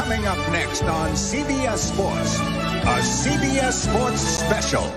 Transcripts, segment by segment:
Coming up next on CBS Sports, a CBS Sports special.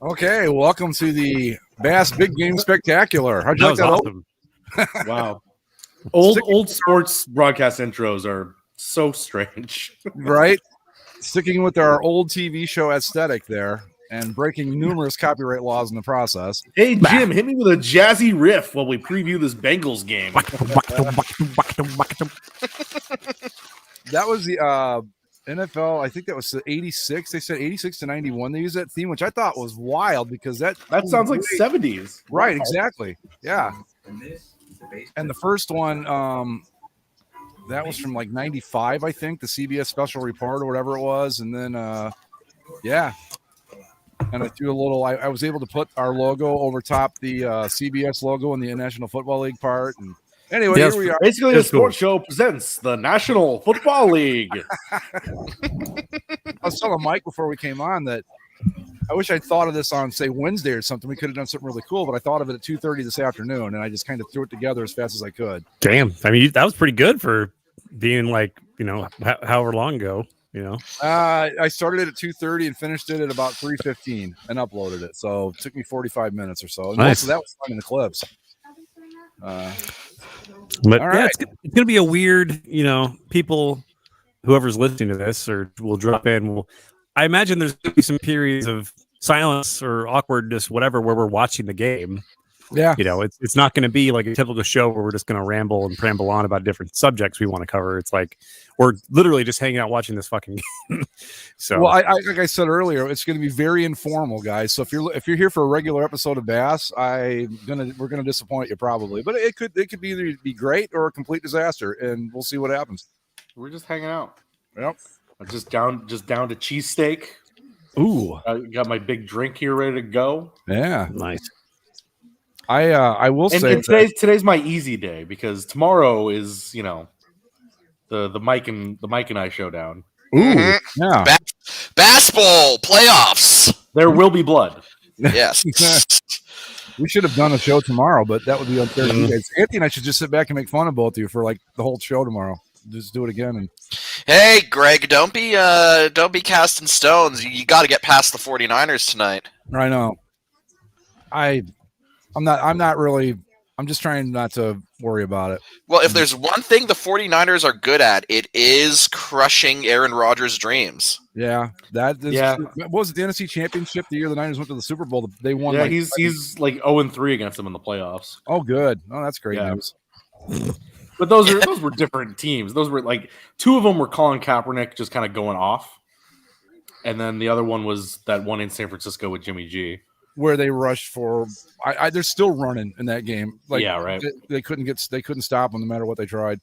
Okay, welcome to the Bass Big Game Spectacular. How'd you like that? Awesome. Wow. Old sports broadcast intros are so strange. Right? Sticking with our old TV show aesthetic there and breaking numerous copyright laws in the process. Hey, Jim, hit me with a jazzy riff while we preview this Bengals game. That was the NFL, I think that was the 86. They said 86 to 91. They used that theme, which I thought was wild because that sounds like 70s. Right, exactly. Yeah. And the first one, that was from like 95, I think, the CBS Special Report or whatever it was. And then, yeah. And I threw a little, I was able to put our logo over top the CBS logo in the National Football League part. And anyway, yes, here we are. Basically, the sports show presents the National Football League. I was telling Mike before we came on that I wish I'd thought of this on, say, Wednesday or something. We could have done something really cool, but I thought of it at 2:30 this afternoon, and I just kind of threw it together as fast as I could. Damn. I mean, that was pretty good for being like, however long ago, I started it at 2:30 and finished it at about 3:15 and uploaded it. So it took me 45 minutes or so. And nice. Most of that was fun in the clips. But all yeah, right. it's going to be a weird, people, whoever's listening to this or will drop in. I imagine there's going to be some periods of silence or awkwardness, whatever, where we're watching the game. Yeah. It's not going to be like a typical show where we're just going to ramble and pramble on about different subjects we want to cover. It's like we're literally just hanging out watching this fucking game. So, well, I like I said earlier, it's going to be very informal, guys. So if you're here for a regular episode of Bass, we're gonna disappoint you probably, but it could either be great or a complete disaster, and we'll see what happens. We're just hanging out. Yep. I'm just down to cheesesteak. Ooh, I got my big drink here ready to go. Yeah, nice. I will say and today's my easy day because tomorrow is the Mike and I showdown. Ooh, yeah. Bass Bowl playoffs. There will be blood. Yes. We should have done a show tomorrow, but that would be unfair to you guys. Anthony and I should just sit back and make fun of both of you for like the whole show tomorrow. Just do it again. And hey, Greg, don't be casting stones. You got to get past the 49ers tonight. I know. I'm not really. I'm just trying not to worry about it. Well, if there's one thing the 49ers are good at, it is crushing Aaron Rodgers' dreams. Yeah, that is. Yeah. What was it, the NFC Championship the year the Niners went to the Super Bowl? They won. Yeah, he's like 0-3 against them in the playoffs. Oh, good. Oh, that's great news. But those were different teams. Those were like two of them were Colin Kaepernick just kind of going off, and then the other one was that one in San Francisco with Jimmy G, where they rushed for. They're still running in that game. Like, yeah, right. They couldn't stop them no matter what they tried.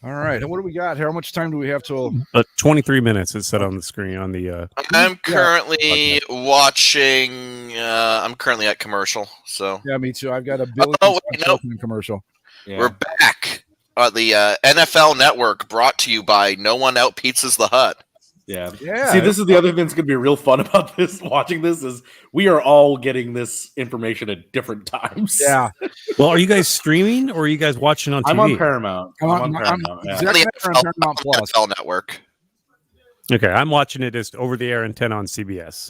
All right, what do we got here? How much time do we have till? 23 minutes is set on the screen on the. I'm currently watching. I'm currently at commercial. So yeah, me too. I've got a billion commercial. Yeah. We're back on the NFL Network, brought to you by No One Out Pizzas the Hut. Yeah. See, this is the other thing that's going to be real fun about this. Watching this is we are all getting this information at different times. Yeah. Well, are you guys streaming or are you guys watching on TV? I'm on Paramount. I'm on Paramount. Exactly Paramount Plus. NFL Network. Okay, I'm watching it as over the air antenna on CBS.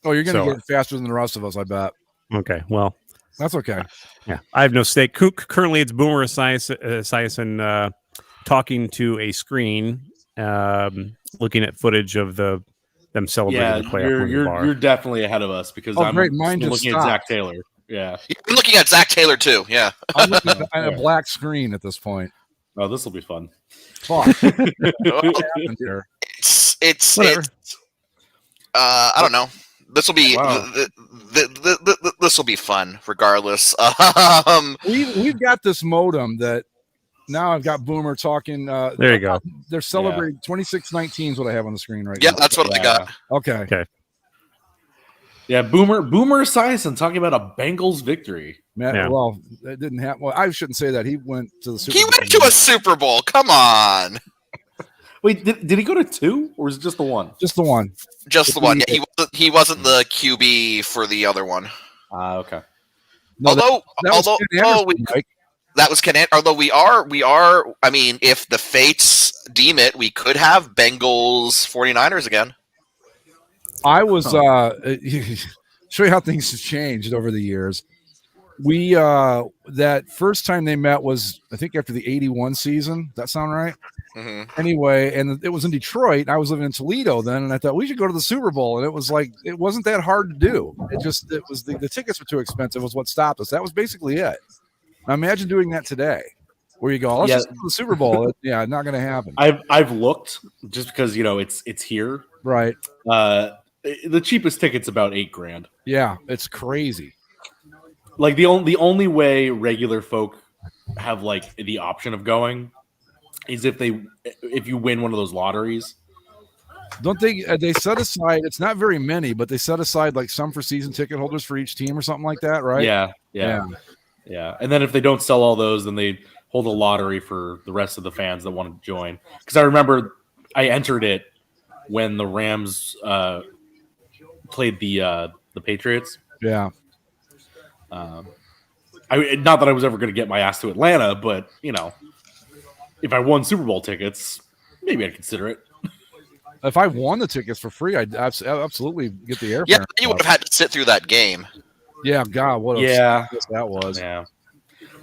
Oh, you're going to get it faster than the rest of us, I bet. Okay, well. That's okay. Yeah, I have no stake. Currently, it's Boomer Esiason talking to a screen, looking at footage of the them celebrating the playoff win in the bar. You're definitely ahead of us because I'm great. Mine just looking stopped. at Zach Taylor. Yeah, I'm looking at Zach Taylor too. Yeah. I'm looking at a black screen at this point. oh, this will be fun. Fuck. It's Whatever. I don't know. This will be Wow. this will be fun regardless. We've got this modem that now I've got Boomer talking. There you go. They're celebrating 26-19 is what I have on the screen right yeah, now. that's what I got. Okay. Yeah, Boomer Esiason talking about a Bengals victory. Matt, Yeah. well, it didn't happen. Well, I shouldn't say that. He went to the Super He Bowl. went to a Super Bowl. Come on. Wait, did he go to 2 or is it just the one? Just the one. Just the one. Yeah, he wasn't the QB for the other one. Okay. No, although that was Ken Anderson, Mike. that was Ken. Although we are. I mean, if the fates deem it, we could have Bengals 49ers again. I was show you how things have changed over the years. We that first time they met was I think after the 81 season. That sound right? Mm-hmm. Anyway, and it was in Detroit. I was living in Toledo then, and I thought we should go to the Super Bowl. And it was like it wasn't that hard to do. It was the tickets were too expensive. Was what stopped us. That was basically it. Now imagine doing that today, where you go, let's just go to the Super Bowl. Yeah, not going to happen. I've looked just because it's here. Right? The cheapest ticket's about $8,000. Yeah, it's crazy. Like the only way regular folk have like the option of going is if you win one of those lotteries. Don't they set aside? It's not very many, but they set aside like some for season ticket holders for each team or something like that, right? Yeah. And then if they don't sell all those, then they hold a lottery for the rest of the fans that want to join. Because I remember I entered it when the Rams played the Patriots. Yeah. Not that I was ever going to get my ass to Atlanta, but if I won Super Bowl tickets, maybe I'd consider it. If I won the tickets for free, I'd absolutely get the airfare. Yeah, you would have had to sit through that game. Yeah, God, what a that was.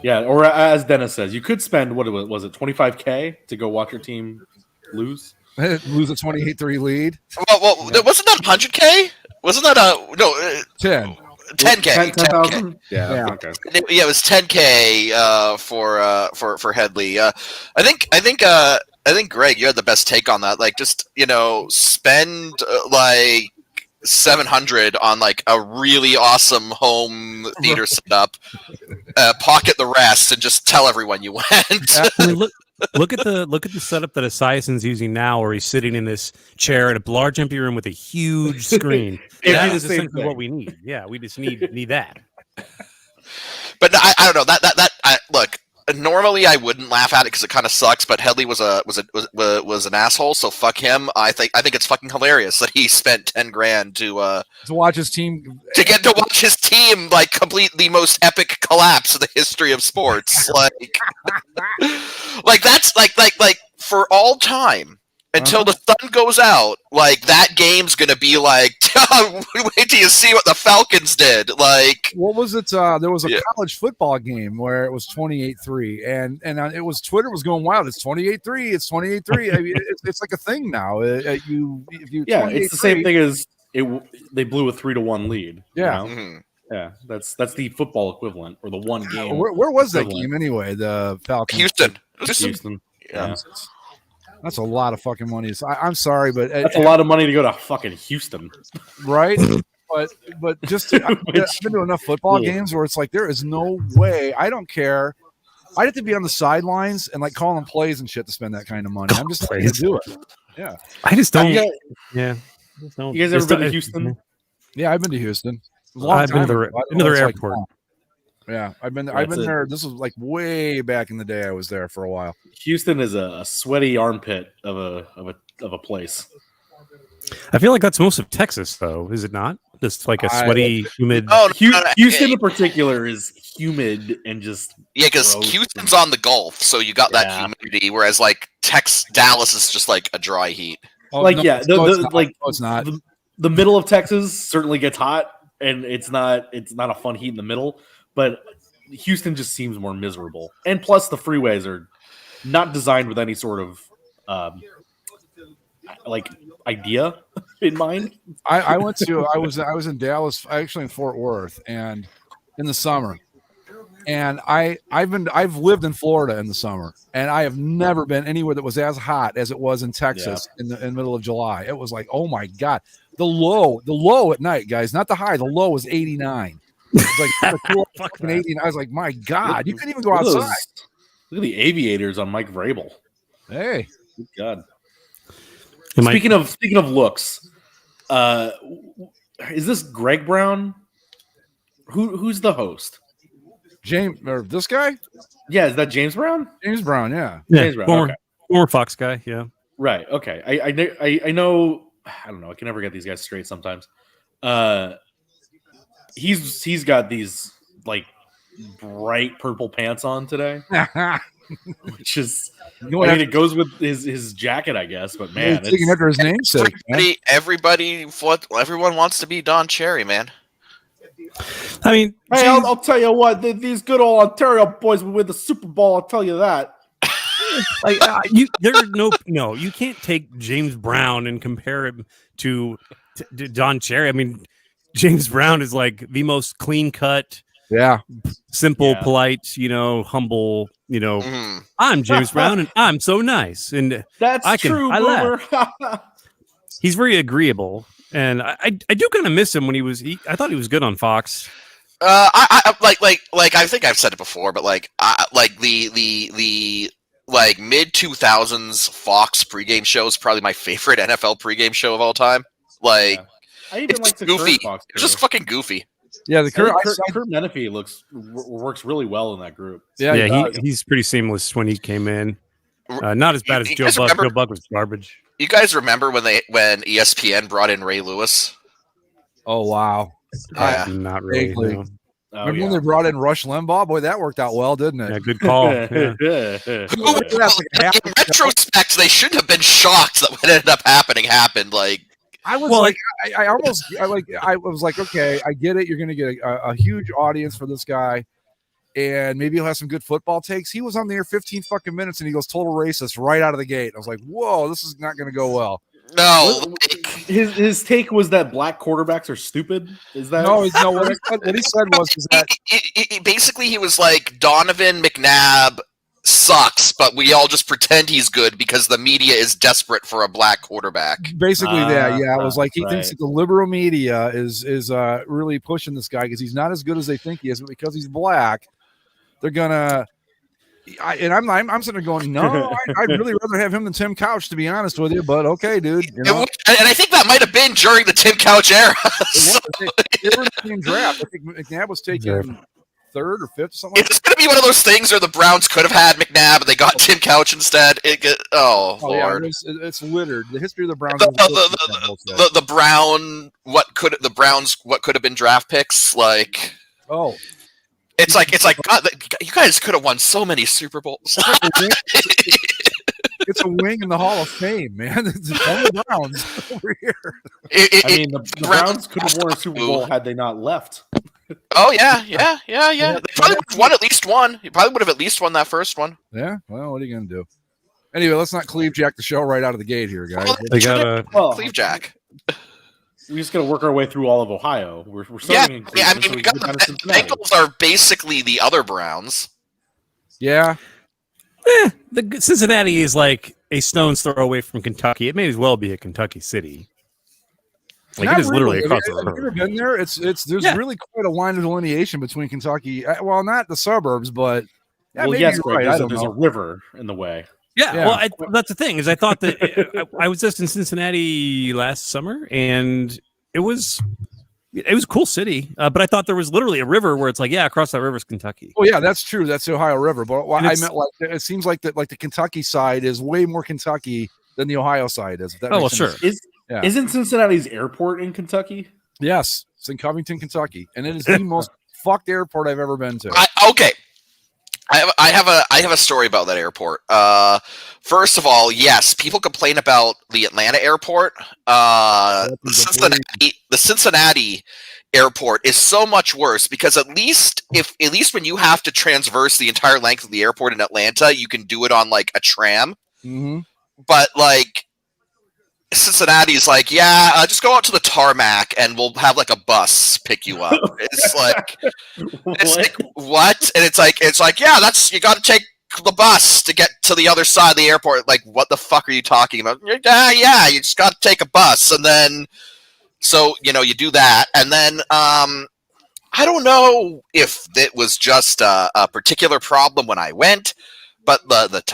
Yeah. Or as Dennis says, you could spend what was it, $25K to go watch your team lose? Lose a 28-3 lead. Well, wasn't that 100K? Wasn't that 10? 10K. 10,000? Yeah. Okay. Yeah, it was 10K for Headley. I think Greg, you had the best take on that. Like, just spend like 700 on like a really awesome home theater setup, pocket the rest, and just tell everyone you went. I mean, look at the setup that Esiason's using now, where he's sitting in this chair in a large empty room with a huge screen. That is essentially what we need. Yeah, we just need that. But I don't know that look. Normally, I wouldn't laugh at it because it kind of sucks. But Headley was an asshole, so fuck him. I think it's fucking hilarious that he spent $10,000 to watch his team to watch his team like complete the most epic collapse in the history of sports. like that's like for all time until the sun goes out. Like that game's gonna be like. Wait till you see what the Falcons did. Like, what was it? There was a college football game where it was 28-3, and it was Twitter was going wild. It's 28-3. It's 28-3. I mean, it's like a thing now. It's the same thing as they blew a 3-1 lead. Yeah, yeah. That's the football equivalent or the one game. Where was that game anyway? The Falcons. Houston. Yeah. That's a lot of fucking money. I'm sorry, but that's a lot of money to go to fucking Houston, right? But just I've been to enough football games where it's like there is no way. I don't care. I'd have to be on the sidelines and like calling plays and shit to spend that kind of money. I'm just not going to do it. Yeah, I just don't. You guys ever been to Houston? Yeah, I've been to Houston. I've been to their airport. Yeah, I've been there. This was like way back in the day. I was there for a while. Houston is a sweaty armpit of a place. I feel like that's most of Texas, though, is it not? Just like a sweaty, humid. Oh, Houston in particular is humid and just because Houston's on the Gulf, so you got that humidity. Whereas like Dallas is just like a dry heat. It's not. The middle of Texas certainly gets hot, and it's not a fun heat in the middle. But Houston just seems more miserable. And plus, the freeways are not designed with any sort of like idea. in mind? I was in Dallas, actually in Fort Worth, and in the summer. And I've lived in Florida in the summer, and I have never been anywhere that was as hot as it was in Texas in the middle of July. It was like, oh my God. The low at night, guys, not the high. The low was 89. It's like fucking 89. I was like, my God, you couldn't even go outside. Look at the aviators on Mike Vrabel. Hey, good God. Speaking of looks, is this Greg Brown? Who's the host? James, or this guy? Yeah, is that James Brown? James Brown, yeah. James Brown, former Fox guy, yeah. Right. Okay. I know. I don't know. I can never get these guys straight sometimes. He's got these like bright purple pants on today, which is. It goes with his jacket, I guess. But man, it's taking after his namesake. Everyone wants to be Don Cherry, man. I mean, hey, I'll tell you what, these good old Ontario boys will win the Super Bowl. I'll tell you that. Like you can't take James Brown and compare him to Don Cherry. I mean, James Brown is like the most clean cut, simple, polite, humble. I'm James Brown and I'm so nice, and that's true. He's very agreeable. And I do kind of miss him when I thought he was good on Fox. I think I've said it before, but the mid 2000s Fox pregame show is probably my favorite NFL pregame show of all time. I even like the goofy. It's just fucking goofy. Yeah, the Kurt Menefee works really well in that group. Yeah, he's pretty seamless when he came in. Not as bad as Joe Buck. Joe Buck was garbage. You guys remember when ESPN brought in Ray Lewis? Oh wow! Not really. No. Remember when they brought in Rush Limbaugh? Boy, that worked out well, didn't it? Yeah, good call. In retrospect, they shouldn't have been shocked that what ended up happened. I was I was like, okay, I get it. You're going to get a huge audience for this guy, and maybe he'll have some good football takes. He was on the air 15 fucking minutes, and he goes total racist right out of the gate. I was like, whoa, this is not going to go well. No, his take was that black quarterbacks are stupid. Is that no? What he said was that basically he was like Donovan McNabb sucks, but we all just pretend he's good because the media is desperate for a black quarterback. Basically, that it was like he thinks that the liberal media is really pushing this guy because he's not as good as they think he is, but because he's black, they're gonna. I'm sitting there going, no, I'd really rather have him than Tim Couch, to be honest with you. But okay, dude. And I think that might have been during the Tim Couch era. They were in the same draft. I think McNabb was taken third or fifth, or something. It's going to be one of those things where the Browns could have had McNabb, but they got Tim Couch instead. Lord, it's littered. The history of the Browns. The Browns what could have been draft picks like. Oh. It's like God, you guys could have won so many Super Bowls. It's a wing in the Hall of Fame, man. It's only Browns over here. The Browns could have won a Super Bowl had they not left. Oh yeah. They probably would have won at least one. You probably would have at least won that first one. Yeah. Well, what are you gonna do? Anyway, let's not cleave jack the show right out of the gate here, guys. They got cleave jack. We just got to work our way through all of Ohio. We're starting in Cleveland, we got the Bengals are basically the other Browns. Yeah. The Cincinnati is like a stone's throw away from Kentucky. It may as well be a Kentucky city. Like it is literally across the river. Have you ever been there? There's really quite a line of delineation between Kentucky. Well, not the suburbs, but yes, right. There's a river in the way. Yeah. Well, that's the thing is I thought that I was just in Cincinnati last summer, and it was a cool city, but I thought there was literally a river where it's like, across that river is Kentucky. Oh yeah, that's true. That's the Ohio River. But I meant it seems like the Kentucky side is way more Kentucky than the Ohio side is. Sure. Isn't Cincinnati's airport in Kentucky? Yes, it's in Covington, Kentucky, and it is the most fucked airport I've ever been to. Okay. I have a story about that airport. First of all, yes, people complain about the Atlanta airport. The Cincinnati airport is so much worse because at least when you have to transverse the entire length of the airport in Atlanta, you can do it on like a tram. Mm-hmm. But like Cincinnati's like, yeah, just go out to the tarmac and we'll have like a bus pick you up. It's like, what? And it's like, yeah, you got to take the bus to get to the other side of the airport. Like, what the fuck are you talking about? Yeah, you just got to take a bus, and then so you do that, and then I don't know if it was just a particular problem when I went, but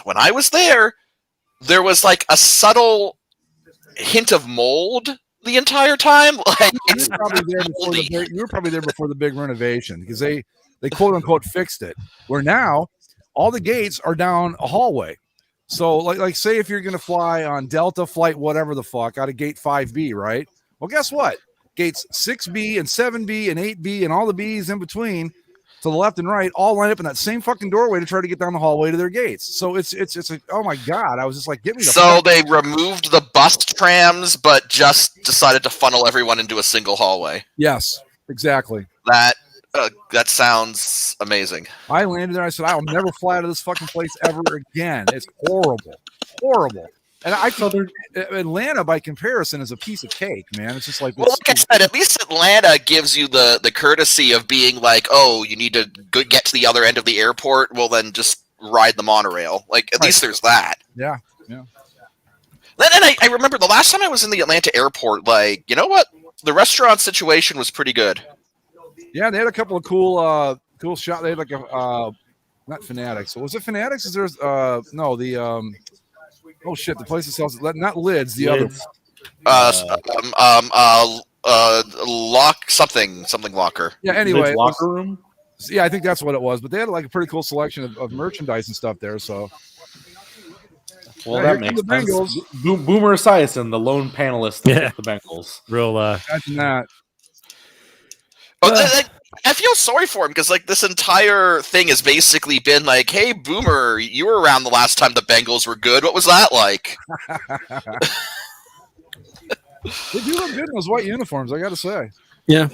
when I was there was like a subtle hint of mold the entire time. Like, you were probably there before the big renovation, because they quote unquote fixed it. Where now all the gates are down a hallway. So like say if you're going to fly on Delta flight, whatever the fuck, out of gate 5B, right? Well, guess what? Gates 6B and 7B and 8B and all the B's in between to the left and right all line up in that same fucking doorway to try to get down the hallway to their gates. So it's like, oh my God. I was just like, get me the So they removed the bus trams, but just decided to funnel everyone into a single hallway. Yes, exactly. That sounds amazing. I landed there. I said, I'll never fly to this fucking place ever again. It's horrible. And Atlanta, by comparison, is a piece of cake, man. It's just like, well, like I said, at least Atlanta gives you the courtesy of being like, oh, you need to get to the other end of the airport. Well, then just ride the monorail. Like, at least there's that. Yeah. And I remember the last time I was in the Atlanta airport, like, you know what? The restaurant situation was pretty good. Yeah, they had a couple of cool shots. They had like not Fanatics. Was it Fanatics? Is there no, the oh shit, the place that sells not lids, the Lids. Lock something locker. Yeah, anyway, locker room. Yeah, I think that's what it was. But they had like a pretty cool selection of merchandise and stuff there. So, well, that makes sense. Bengals. Boomer Esiason, the lone panelist of the Bengals. Real imagine that. I feel sorry for him because like this entire thing has basically been like, hey, Boomer, you were around the last time the Bengals were good. What was that like? They do look good in those white uniforms, I got to say. Yeah.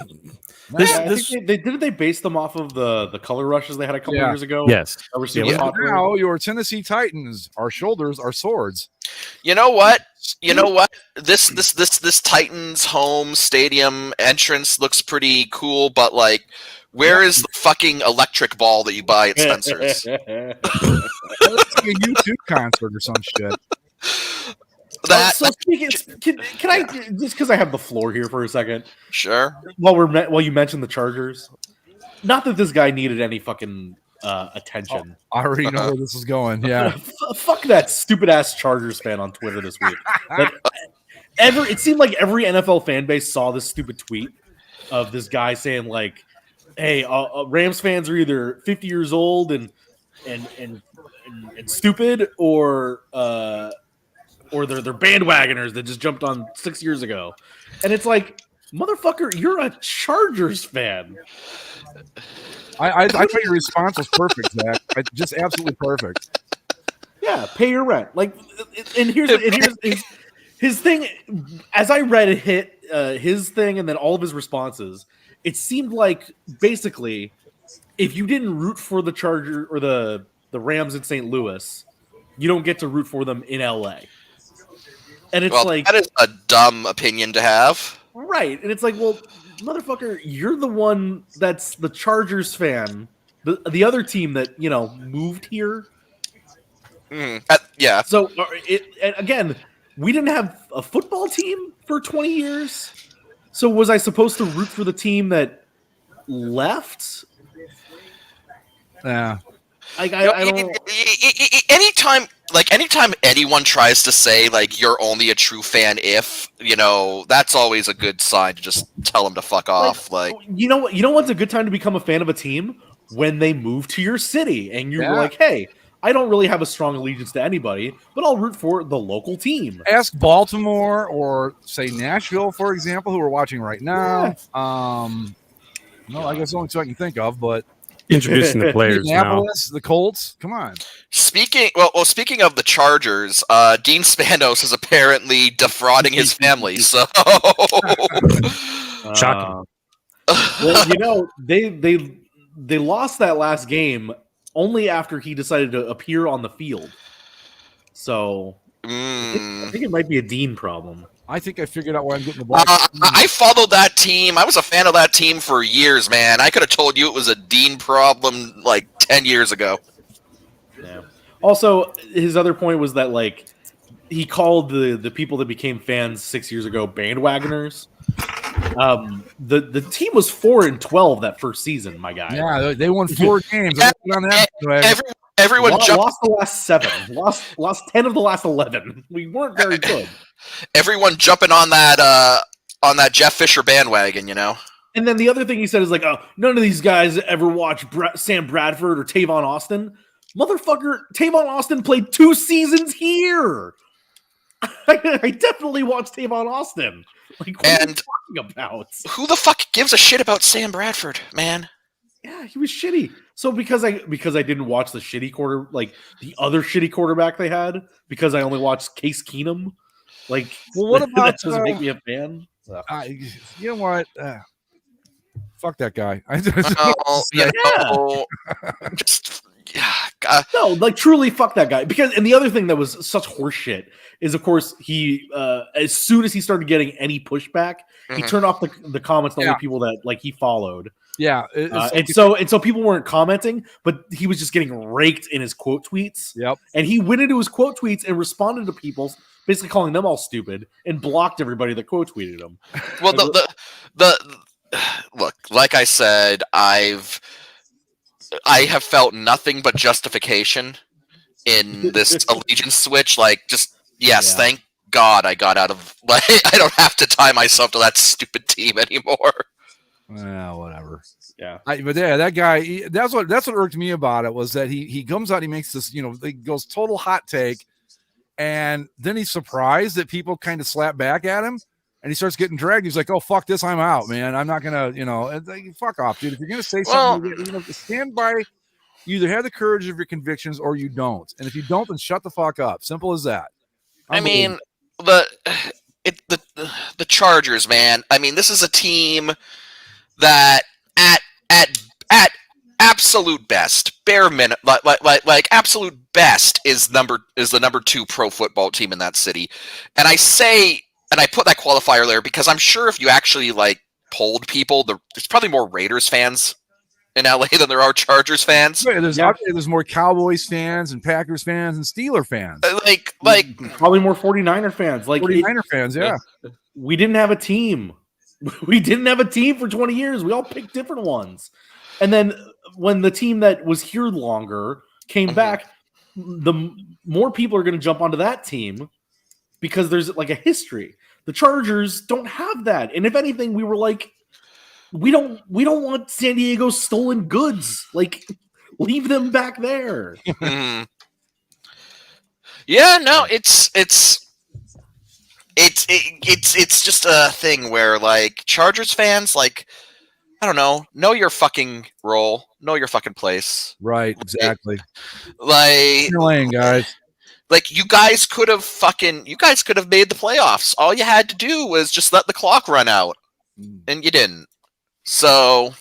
I think they base them off of the color rushes they had a couple years ago. Yes. Now your Tennessee Titans, our shoulders, our swords. You know what? This Titans home stadium entrance looks pretty cool, but like, where is the fucking electric ball that you buy at Spencer's? It's like a YouTube concert or some shit. Can I just because I have the floor here for a second? Sure. While you mentioned the Chargers, not that this guy needed any fucking attention. I already know where this is going. Yeah. Fuck that stupid ass Chargers fan on Twitter this week. It seemed like every NFL fan base saw this stupid tweet of this guy saying like, "Hey, Rams fans are either 50 years old and stupid, or they're bandwagoners that just jumped on 6 years ago." And it's like, motherfucker, you're a Chargers fan. I thought your response was perfect, Zach. Just absolutely perfect. Yeah, pay your rent. Like, and here's his thing. As I read it, his thing, and then all of his responses, it seemed like basically, if you didn't root for the Charger or the Rams in St. Louis, you don't get to root for them in LA. And it's like, that is a dumb opinion to have, right? And it's like, well, motherfucker, you're the one that's the Chargers fan, the other team that moved here. Yeah. So again, we didn't have a football team for 20 years. So was I supposed to root for the team that left? Yeah. I don't. Anytime anyone tries to say like you're only a true fan if that's always a good sign to just tell them to fuck off. Like, you know what's a good time to become a fan of a team? When they move to your city and you're like, hey, I don't really have a strong allegiance to anybody, but I'll root for the local team. Ask Baltimore or say Nashville, for example, who we're watching right now. No, I guess the only two I can think of, but introducing the players now. The Colts, come on. Speaking of the Chargers, Dean Spanos is apparently defrauding his family. So, shocking. Well, they lost that last game only after he decided to appear on the field. So I think it might be a Dean problem. I think I figured out why I'm getting the ball. I followed that team. I was a fan of that team for years, man. I could have told you it was a Dean problem like 10 years ago. Yeah. Also, his other point was that like he called the people that became fans 6 years ago bandwagoners. The team was 4-12 that first season, my guy. Yeah, they won 4 games. Everyone lost the last 7. Lost 10 of the last 11. We weren't very good. Everyone jumping on that Jeff Fisher bandwagon, you know. And then the other thing he said is like, "Oh, none of these guys ever watched Sam Bradford or Tavon Austin." Motherfucker, Tavon Austin played 2 seasons here. I definitely watched Tavon Austin. Like, what are you talking about? Who the fuck gives a shit about Sam Bradford, man? Yeah, he was shitty. So because I didn't watch the the other shitty quarterback they had, because I only watched Case Keenum. Like, well, what about that doesn't make me a fan? You know what? Fuck that guy. No, like truly fuck that guy. And the other thing that was such horseshit is, of course, he as soon as he started getting any pushback, he turned off the comments to only people that like he followed. Yeah, and so people weren't commenting, but he was just getting raked in his quote tweets. Yep, and he went into his quote tweets and responded to people, basically calling them all stupid, and blocked everybody that quote tweeted him. Well, the look, like I said, I have felt nothing but justification in this allegiance switch. Like, thank God I got out of. Like, I don't have to tie myself to that stupid team anymore. Well, whatever. Yeah, but that guy. That's what irked me about it, was that he comes out, he makes this, he goes total hot take, and then he's surprised that people kind of slap back at him. And he starts getting dragged. He's like, "Oh, fuck this! I'm out, man. I'm not gonna, fuck off, dude. If you're gonna say something, stand by. You either have the courage of your convictions or you don't. And if you don't, then shut the fuck up. Simple as that." I mean, the Chargers, man. I mean, this is a team that at absolute best, bare minimum, like absolute best is the number 2 pro football team in that city, and I put that qualifier there because I'm sure if you actually like polled people, there's probably more Raiders fans in LA than there are Chargers fans. Yeah, there's more Cowboys fans and Packers fans and Steeler fans. Like probably more 49er fans. Like 49er fans, yeah. We didn't have a team. We didn't have a team for 20 years. We all picked different ones. And then when the team that was here longer came back, the more people are going to jump onto that team because there's like a history. The Chargers don't have that. And if anything, we were like, we don't want San Diego's stolen goods. Like, leave them back there. Yeah, no, it's just a thing where like Chargers fans, like, I don't know your fucking role, know your fucking place. Right, exactly. Like, you're laying, guys. Like, you guys could have made the playoffs. All you had to do was just let the clock run out, and you didn't. So,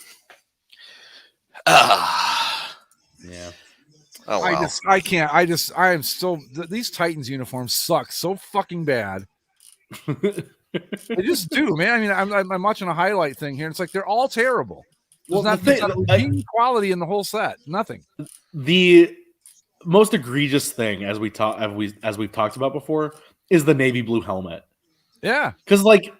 yeah. Oh, wow. I am still. These Titans uniforms suck so fucking bad. They just do, man. I mean, I'm watching a highlight thing here, and it's like they're all terrible. There's not redeeming quality in the whole set. Nothing. The most egregious thing, as we've talked about before, is the navy blue helmet. Yeah, because like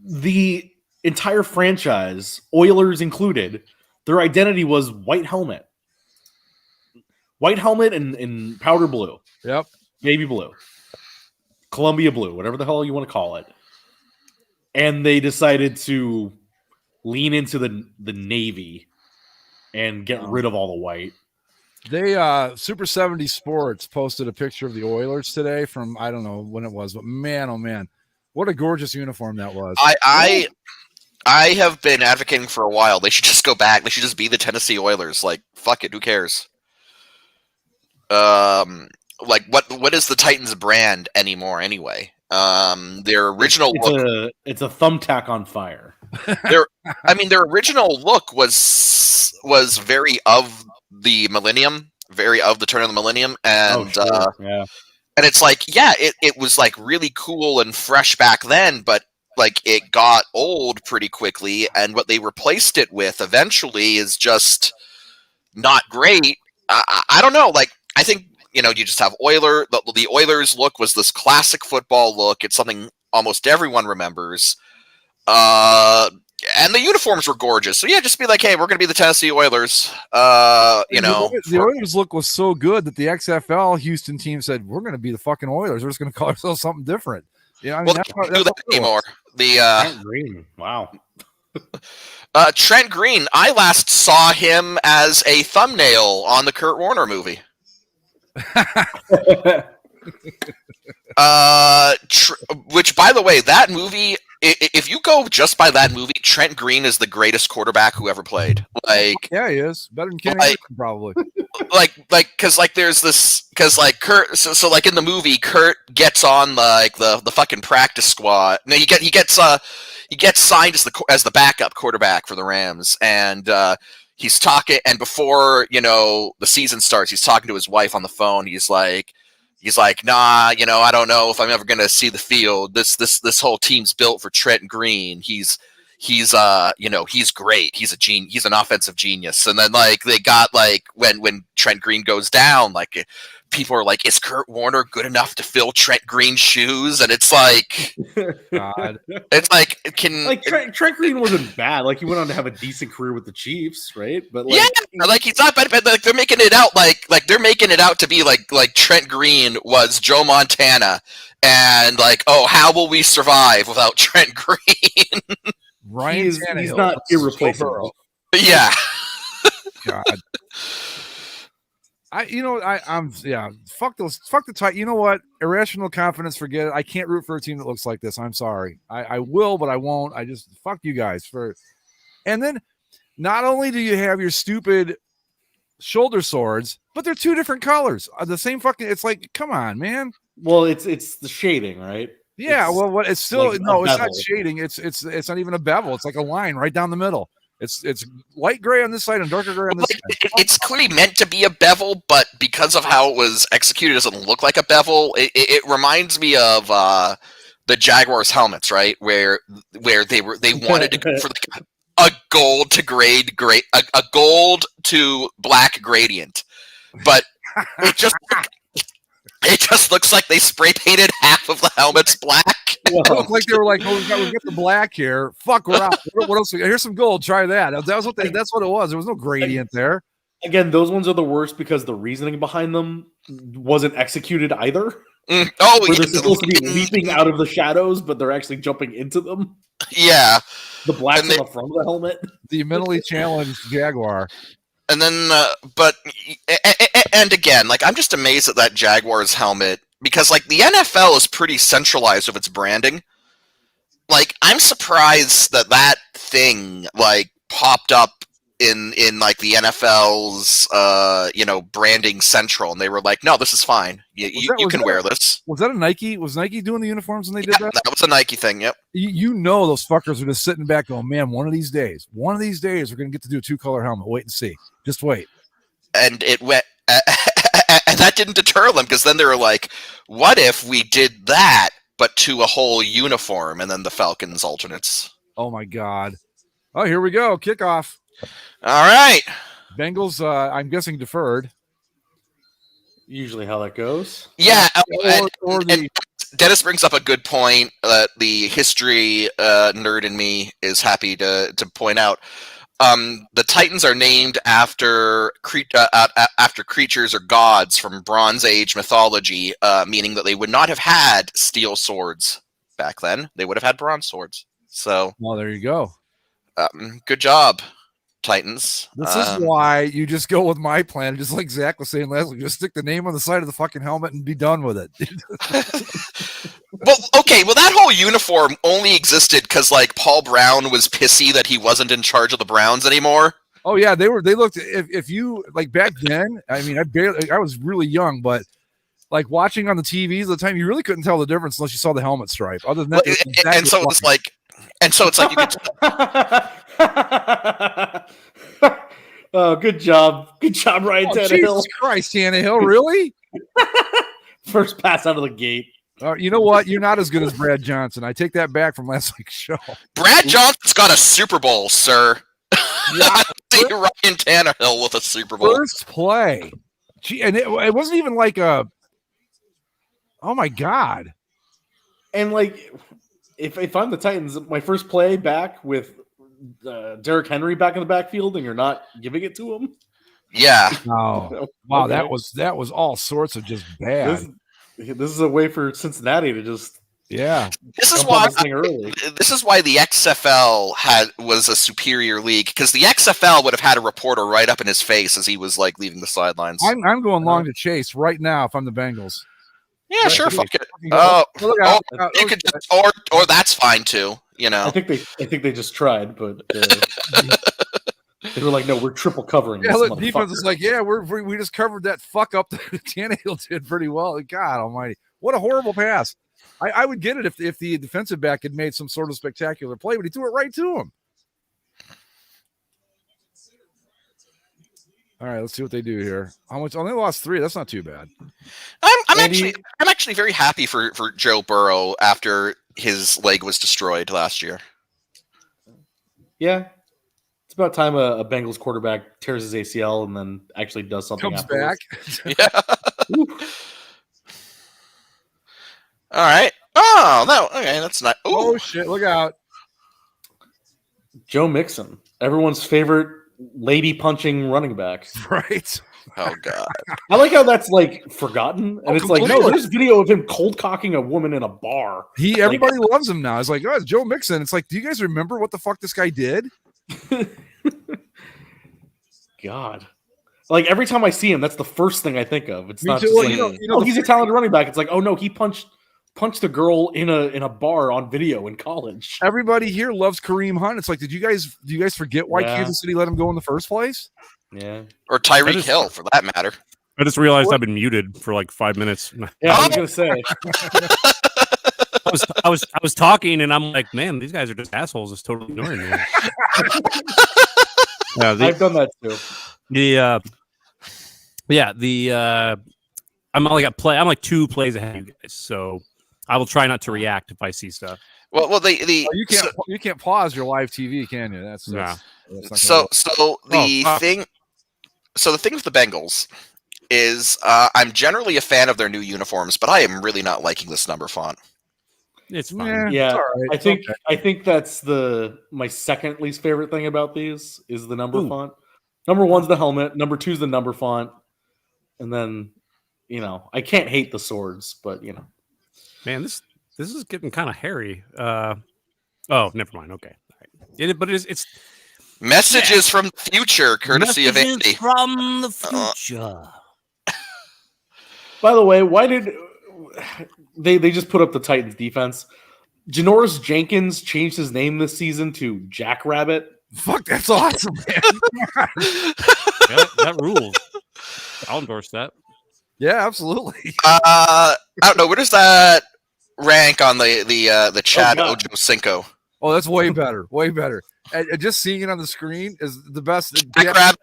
the entire franchise, Oilers included, their identity was white helmet and powder blue. Yep, navy blue, Columbia blue, whatever the hell you want to call it. And they decided to lean into the navy and get rid of all the white. They Super 70 Sports posted a picture of the Oilers today from, I don't know when it was, but man, oh man, what a gorgeous uniform that was. I have been advocating for a while. They should just go back. They should just be the Tennessee Oilers. Like, fuck it, who cares? Like, what is the Titans brand anymore anyway? Their original look, it's a thumbtack on fire. Their original look was very of the millennium, very of the turn of the millennium, and And it's like, yeah, it was like really cool and fresh back then, but like it got old pretty quickly, and what they replaced it with eventually is just not great. I don't know. Like, I think, you just have the Oilers look was this classic football look. It's something almost everyone remembers. And the uniforms were gorgeous. So yeah, just be like, hey, we're going to be the Tennessee Oilers. The Oilers look was so good that the XFL Houston team said, we're going to be the fucking Oilers. We're just going to call ourselves something different. Yeah, they can't do that anymore. Trent Green. Wow. Trent Green. I last saw him as a thumbnail on the Kurt Warner movie. Which, by the way, that movie, if you go just by that movie, Trent Green is the greatest quarterback who ever played. Like, yeah, he is better than Kenny Anderson, probably. Because there's this, Kurt. So like in the movie, Kurt gets on the fucking practice squad. No, he gets signed as the backup quarterback for the Rams, and he's talking. And before the season starts, he's talking to his wife on the phone. He's like, nah, I don't know if I'm ever gonna see the field. This whole team's built for Trent Green. He's great. He's an offensive genius. And then they got when Trent Green goes down, people are like, is Kurt Warner good enough to fill Trent Green's shoes? And it's like, God. It's like, Trent Green wasn't bad. He went on to have a decent career with the Chiefs, right? But he's not bad. But they're making it out they're making it out to be like Trent Green was Joe Montana, and how will we survive without Trent Green? Ryan he's not irreplaceable. Yeah. God. Fuck the Titans. You know what? Irrational confidence, forget it. I can't root for a team that looks like this. I'm sorry. I will, but I won't. I just fuck you guys for. And then, not only do you have your stupid shoulder swords, but they're two different colors. The same fucking. It's like, come on, man. Well, it's the shading, right? Yeah. It's still it's not shading. It's not even a bevel. It's like a line right down the middle. It's light gray on this side and darker gray on this side. It's clearly meant to be a bevel, but because of how it was executed, it doesn't look like a bevel. It reminds me of the Jaguars helmets, right? Where they wanted to go for a gold to black gradient, but it just looks like they spray painted half of the helmets black. It looked like they were like, we got the black here. Fuck, we're out. What else? Here's some gold. Try that. That's what it was. There was no gradient there. Again, those ones are the worst because the reasoning behind them wasn't executed either. They're supposed to be leaping out of the shadows, but they're actually jumping into them. Yeah. The black on the front of the helmet. The mentally challenged Jaguar. And then, and again, I'm just amazed at that Jaguars helmet because, the NFL is pretty centralized with its branding. I'm surprised that thing, popped up in the NFL's, branding central, and they were like, no, this is fine. You can wear this. Was that a Nike? Was Nike doing the uniforms when they did that? That was a Nike thing, yep. Those fuckers are just sitting back going, man, one of these days, we're going to get to do a 2-color helmet. Wait and see. Just wait. And it went, and that didn't deter them because then they were like, what if we did that, but to a whole uniform, and then the Falcons alternates? Oh my God. Oh, here we go. Kickoff. All right. Bengals, I'm guessing deferred. Usually how that goes. Yeah. Dennis brings up a good point that the history nerd in me is happy to point out. The Titans are named after creatures or gods from Bronze Age mythology, meaning that they would not have had steel swords back then. They would have had bronze swords. So, well, there you go. Good job, Titans. This is why you just go with my plan, just like Zach was saying last week. Just stick the name on the side of the fucking helmet and be done with it. Well, okay. Well, that whole uniform only existed because Paul Brown was pissy that he wasn't in charge of the Browns anymore. Oh yeah, they looked. If you back then, I mean, I was really young, but watching on the TVs at the time, you really couldn't tell the difference unless you saw the helmet stripe. Other than that, so it's like you could. Oh, good job, Ryan Tannehill. Jesus Christ, Tannehill, really? First pass out of the gate. You know what? You're not as good as Brad Johnson. I take that back from last week's show. Brad Johnson's got a Super Bowl, sir. I see Ryan Tannehill with a Super Bowl. First play. Gee, and it wasn't even like a. Oh my God. And like, if I'm the Titans, my first play back with Derrick Henry back in the backfield, and you're not giving it to him. Yeah. Oh, wow. Okay. That was all sorts of just bad. This is a way for Cincinnati to just This is jump on why this thing early. this is why the XFL was a superior league, because the XFL would have had a reporter right up in his face as he was like leaving the sidelines. I'm going long to Chase right now if I'm the Bengals. Yeah, Right, sure, dude. fuck it. Oh, Oh, look out, oh, look out, you look could out. just, or that's fine too. You know. I think they just tried, but they were like, no, we're triple covering. Yeah, this look, defense is motherfucker. like, yeah, we just covered that fuck up that Tannehill did pretty well. God almighty. What a horrible pass. I would get it if the defensive back had made some sort of spectacular play, but he threw it right to him. All right, let's see what they do here. How much? Only lost 3. That's not too bad. I'm Andy- actually very happy for Joe Burrow after his leg was destroyed last year. Yeah. It's about time a Bengals quarterback tears his ACL and then actually does something Comes afterwards. back. Yeah. All right. Oh, no. Okay, that's not. Oh Ooh. shit! Look out. Joe Mixon, everyone's favorite lady punching running back. Right. Oh god. I like how that's like forgotten, and Oh, it's like, no, completely. there's video of him cold cocking a woman in a bar. Everybody loves him now. It's like, oh, it's Joe Mixon. It's like, do you guys remember what the fuck this guy did? God, like every time I see him, that's the first thing I think of. It's Me not too. just Well, like, you know, oh, he's a talented running back. It's like, oh no, he punched a girl in a bar on video in college. Everybody here loves Kareem Hunt. It's like, do you guys forget why Yeah. Kansas City let him go in the first place? Yeah, Or I Tyreek just- Hill, for that matter. I just realized I've been muted for like 5 minutes. yeah. I was gonna say, I was talking and I'm like, man, these guys are just assholes. It's totally ignoring me. Yeah, I've done that too. I'm like 2 plays ahead of you guys, so I will try not to react if I see stuff. Well, Oh, you can't pause your live TV, can you? That's Nah. that's not so the Oh, thing. So the thing with the Bengals is, I'm generally a fan of their new uniforms, but I am really not liking this number font. It's gonna- fine. Yeah, it's all right. I think Okay. I think that's my second least favorite thing about these is the number Ooh. font. Number 1's the helmet. Number 2's the number font, and then I can't hate the swords, but Man, this is getting kind of hairy. Oh, never mind. Okay, all right. But it's Messages from the future, courtesy of messages Andy. from the future. By the way, why did they just put up the Titans defense? Janoris Jenkins changed his name this season to Jackrabbit. Fuck, that's awesome, man. Yeah, that rules. I'll endorse that. Yeah, absolutely. I don't know. Where does that rank on the Chad God. Ochocinco? Oh, that's way better. Way better. And just seeing it on the screen is the best. Jackrabbit.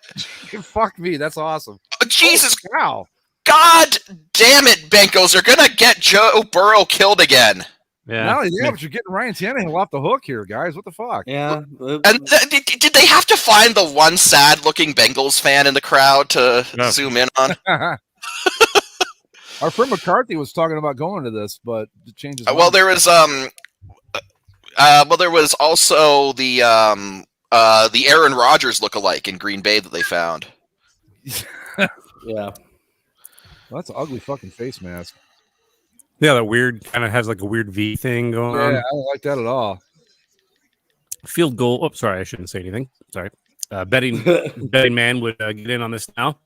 Fuck me, that's awesome. Oh, Jesus, Wow. God damn it, Bengals are gonna get Joe Burrow killed again. Yeah. Not only that, but you're getting Ryan Tannehill off the hook here, guys. What the fuck? Yeah, And did they have to find the one sad-looking Bengals fan in the crowd to No. zoom in on? Our friend McCarthy was talking about going to this, but it changes. Well, there was also the Aaron Rodgers lookalike in Green Bay that they found. yeah. That's an ugly fucking face mask. Yeah, that weird kind of has like a weird V thing going Yeah, on. I don't like that at all. Field goal. Oh, sorry, I shouldn't say anything. Sorry. Betting man would get in on this now.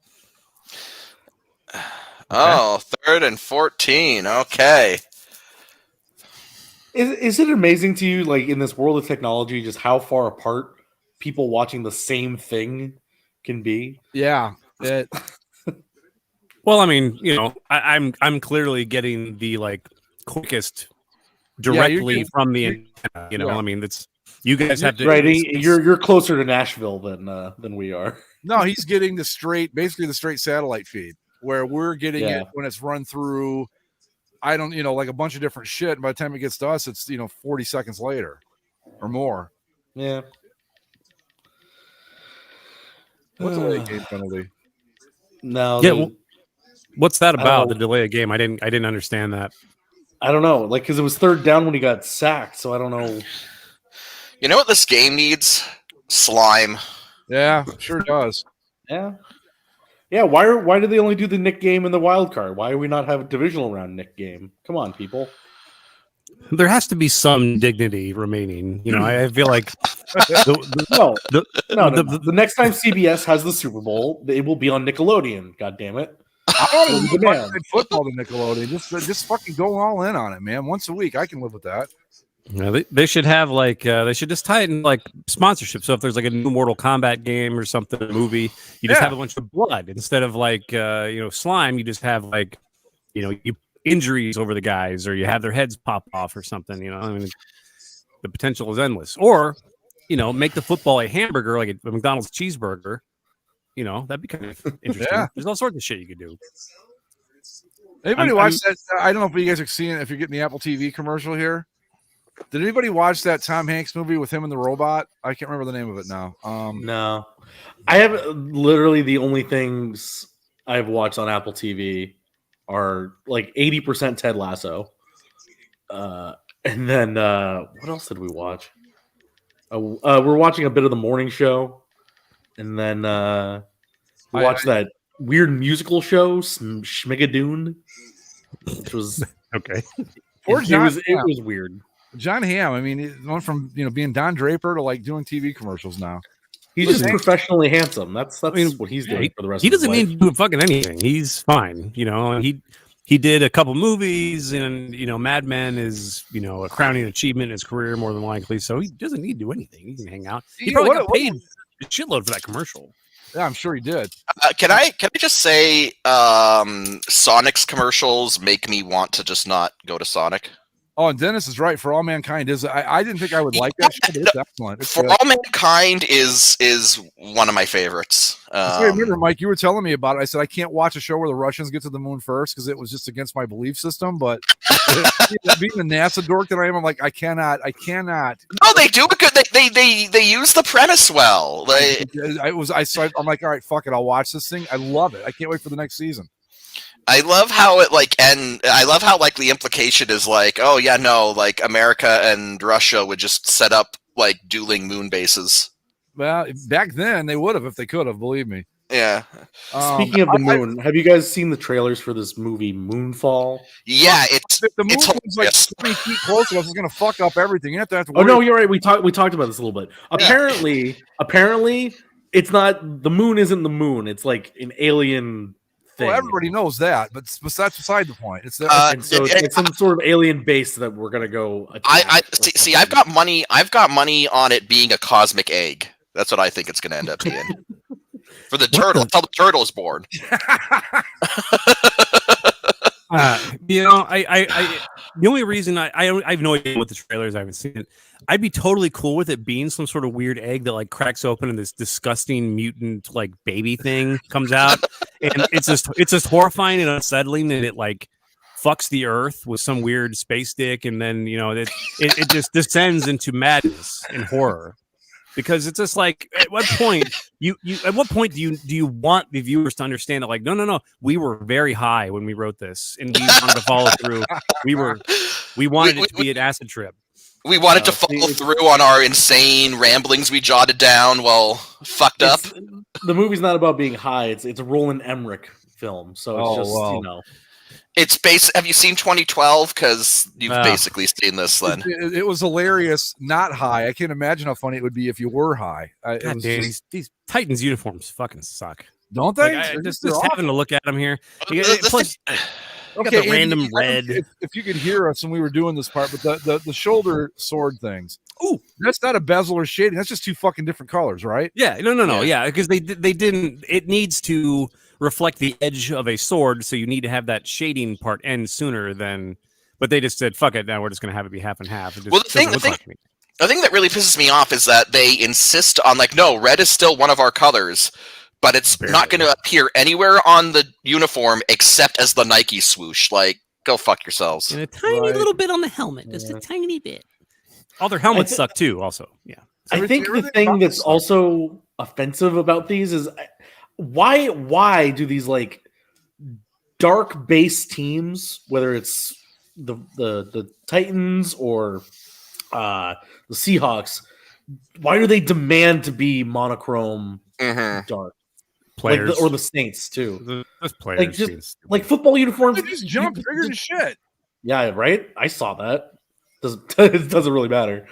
Oh, 3rd and 14. Okay. Is it amazing to you, like in this world of technology, just how far apart people watching the same thing can be? Yeah. Well, I mean, I'm clearly getting the like quickest directly getting- from the antenna. Yeah. I mean, that's you guys have to. Right, it's- you're closer to Nashville than we are. No, he's getting basically the straight satellite feed, where we're getting Yeah. it when it's run through I don't, like a bunch of different shit. And by the time it gets to us, it's 40 seconds later or more. Yeah. What's a late game penalty? No. Yeah. What's that about? know. The delay of game? I didn't understand that. I don't know. Like, because it was third down when he got sacked, so I don't know. You know what this game needs? Slime. Yeah, sure does. Yeah. Yeah, why do they only do the Nick game in the wild card? Why do we not have a divisional round Nick game? Come on, people. There has to be some dignity remaining. I feel like No. The next time CBS has the Super Bowl, it will be on Nickelodeon. God damn it! I want to Monday football to Nickelodeon. Just fucking go all in on it, man. Once a week, I can live with that. Yeah, they should have they should just tie it in like sponsorship. So if there's like a new Mortal Kombat game or something, a movie, you just have a bunch of blood instead of slime. You just have you injuries over the guys, or you have their heads pop off or something. The potential is endless. Or make the football a hamburger, like a McDonald's cheeseburger. That'd be kind of interesting. Yeah. There's all sorts of shit you could do. Anybody watch that? I don't know if you guys are seeing it, if you're getting the Apple TV commercial here. Did anybody watch that Tom Hanks movie with him and the robot? I can't remember the name of it now. No. I have literally the only things I've watched on Apple TV are like 80% Ted Lasso. And then what else did we watch? We're watching a bit of the morning show. And then we watched that weird musical show, Schmigadoon, which was okay. It was weird. John Hamm, I mean, he went from being Don Draper to like doing TV commercials now. He's just professionally handsome. That's what he's doing for the rest of his life. He doesn't need to do fucking anything. He's fine. He did a couple movies, and Mad Men is a crowning achievement in his career more than likely. So he doesn't need to do anything. He can hang out. He probably got paid a shitload for that commercial. Yeah, I'm sure he did. Can I just say Sonic's commercials make me want to just not go to Sonic? Oh, and Dennis is right. For All Mankind I didn't think I would like that shit. It's excellent. It's For good. All Mankind is one of my favorites. I remember, Mike, you were telling me about it. I said I can't watch a show where the Russians get to the moon first because it was just against my belief system. But being the NASA dork that I am, I'm like, I cannot. No, they do it good. They use the premise well. I'm like, all right, fuck it. I'll watch this thing. I love it. I can't wait for the next season. I love how it I love how the implication is oh yeah, no, America and Russia would just set up dueling moon bases. Well, back then they would have if they could have, believe me. Yeah. Speaking of the moon, have you guys seen the trailers for this movie Moonfall? Yeah, it's the moon was like 20 feet close to us. It's gonna fuck up everything. You have to worry. Oh no, you're right. We talked about this a little bit. Apparently, it's not the moon. Isn't the moon? It's like an alien. Well, everybody knows that, but that's beside the point. It's it's some sort of alien base that we're gonna go attack. I see. I've got money on it being a cosmic egg. That's what I think it's gonna end up being. For the turtle, until the turtle is born. The only reason I have no idea what the trailers. I haven't seen it. I'd be totally cool with it being some sort of weird egg that cracks open and this disgusting mutant baby thing comes out, and it's just horrifying and unsettling, and it fucks the earth with some weird space dick, and then it just descends into madness and horror. Because it's just at what point do you want the viewers to understand that no, we were very high when we wrote this and we wanted to follow through. We wanted it to be an acid trip. We wanted to follow through on our insane ramblings we jotted down while fucked up. The movie's not about being high. It's a Roland Emmerich film, so it's It's have you seen 2012? Because you've basically seen this then. It was hilarious, not high. I can't imagine how funny it would be if you were high. These Titans uniforms fucking suck. Don't they? Just having to look at them here. Plus, got the random red. If you could hear us when we were doing this part, but the shoulder sword things. Ooh, that's not a bezel or shading. That's just two fucking different colors, right? Yeah, no. Yeah, because they didn't. It needs to reflect the edge of a sword, so you need to have that shading part end sooner than. But they just said, "Fuck it, now we're just going to have it be half and half." It just well, the thing that really pisses me off is that they insist on no, red is still one of our colors, but it's not going to appear anywhere on the uniform except as the Nike swoosh. Go fuck yourselves. And a tiny little bit on the helmet, just a tiny bit. All their helmets suck too. Also, yeah. I think the thing that's also offensive about these is why do these like dark base teams, whether it's the Titans or the Seahawks, why do they demand to be monochrome dark? Players or the Saints too. Those players, like football uniforms. They just jump bigger than shit. Yeah, right. I saw that. It doesn't really matter.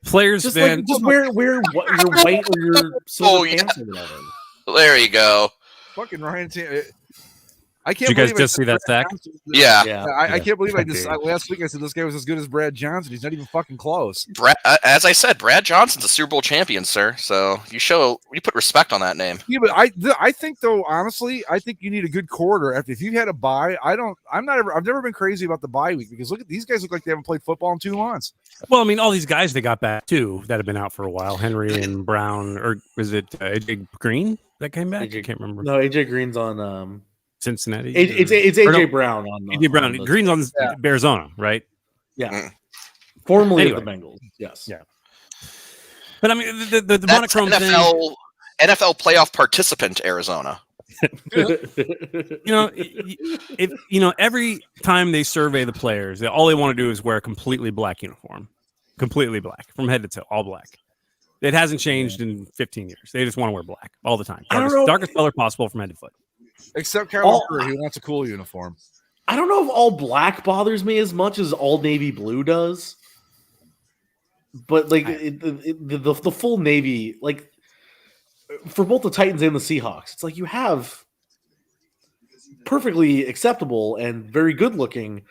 Players just then like, just wear your white or your silver pants or whatever. There you go. Fucking Ryan. I can't. Did you guys believe just see that sack? Yeah. I can't believe I just last week I said this guy was as good as Brad Johnson. He's not even fucking close. As I said, Brad Johnson's a Super Bowl champion, sir. So you put respect on that name. Yeah, but I think though, honestly, I think you need a good quarter. If you've had a bye, I've never been crazy about the bye week because look at these guys look like they haven't played football in 2 months. Well, I mean, all these guys they got back too that have been out for a while. Henry and Brown, or was it AJ Green that came back? I can't remember. No, AJ Green's on Cincinnati. It's AJ Brown on AJ Brown. Green's on Arizona, right? Yeah. Formerly of the Bengals. Yes. Yeah. But I mean, the monochrome NFL playoff participant Arizona. If every time they survey the players, all they want to do is wear a completely black uniform, completely black from head to toe, all black. It hasn't changed in 15 years. They just want to wear black all the time. Darkest color possible from head to foot. Except Kyle Murray, he wants a cool uniform. I don't know if all black bothers me as much as all navy blue does. But like the full navy, like for both the Titans and the Seahawks, it's like you have perfectly acceptable and very good looking,